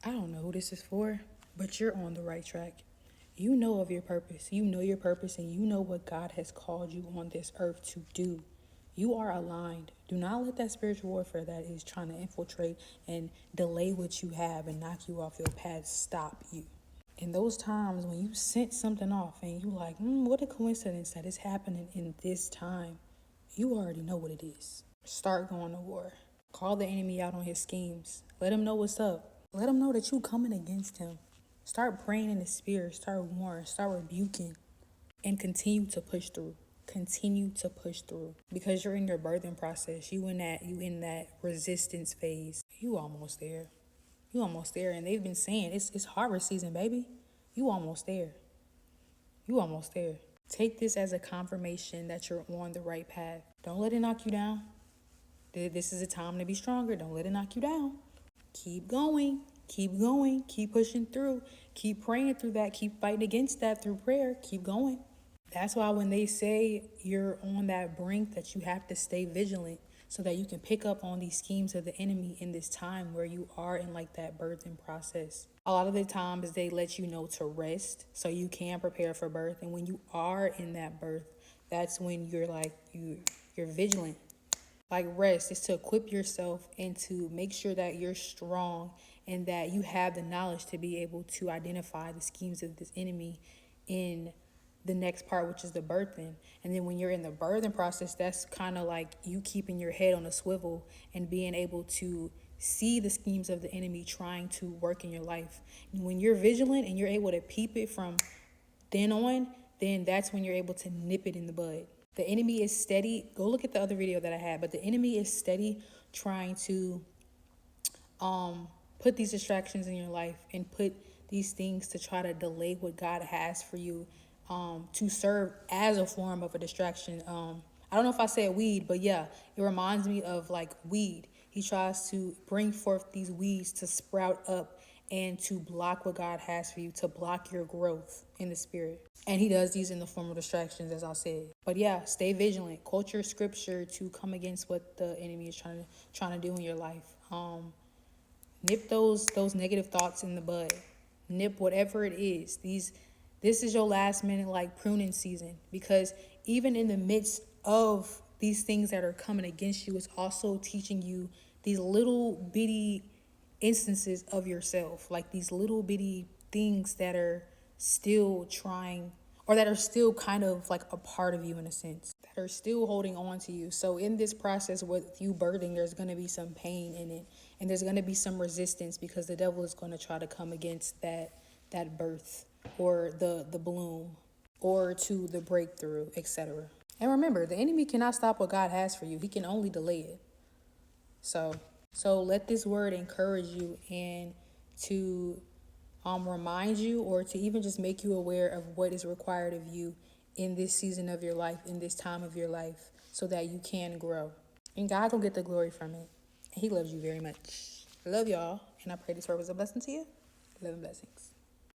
I don't know who this is for, but you're on the right track. You know of your purpose. You know your purpose, and you know what God has called you on this earth to do. You are aligned. Do not let that spiritual warfare that is trying to infiltrate and delay what you have and knock you off your path stop you. In those times when you sense something off and you like, what a coincidence that is happening in this time, you already know what it is. Start going to war. Call the enemy out on his schemes. Let him know what's up. Let him know that you coming against him. Start praying in the spirit. Start warring. Start rebuking. And continue to push through. Continue to push through. Because you're in your birthing process. You in that resistance phase. You almost there. You almost there. And they've been saying it's harvest season, baby. You almost there. You almost there. Take this as a confirmation that you're on the right path. Don't let it knock you down. This is a time to be stronger. Don't let it knock you down. Keep going. Keep going. Keep pushing through. Keep praying through that. Keep fighting against that through prayer. Keep going. That's why when they say you're on that brink, that you have to stay vigilant so that you can pick up on these schemes of the enemy in this time where you are in like that birthing process. A lot of the times they let you know to rest so you can prepare for birth. And when you are in that birth, that's when you're vigilant. Like rest is to equip yourself and to make sure that you're strong and that you have the knowledge to be able to identify the schemes of this enemy in the next part, which is the birthing. And then when you're in the birthing process, that's kind of like you keeping your head on a swivel and being able to see the schemes of the enemy trying to work in your life. And when you're vigilant and you're able to peep it from then on, then that's when you're able to nip it in the bud. The enemy is steady. Go look at the other video that I had, but the enemy is steady trying to put these distractions in your life and put these things to try to delay what God has for you, to serve as a form of a distraction. I don't know if I said weed, but yeah, it reminds me of like weed. He tries to bring forth these weeds to sprout up and to block what God has for you, to block your growth in the spirit. And he does these in the form of distractions, as I said. But yeah, stay vigilant. Quote your scripture to come against what the enemy is trying to do in your life. Nip those negative thoughts in the bud. Nip whatever it is. This is your last minute like pruning season, because even in the midst of these things that are coming against you, it's also teaching you these little bitty instances of yourself, like these little bitty things that are still trying, or that are still kind of like a part of you in a sense, that are still holding on to you. So in this process with you birthing, there's going to be some pain in it, and there's going to be some resistance, because the devil is going to try to come against that birth, or the bloom, or to the breakthrough, etc. And remember, the enemy cannot stop what God has for you. He can only delay it. So let this word encourage you and to remind you, or to even just make you aware of what is required of you in this season of your life, in this time of your life, so that you can grow. And God will get the glory from it. And he loves you very much. I love y'all, and I pray this word was a blessing to you. Love and blessings.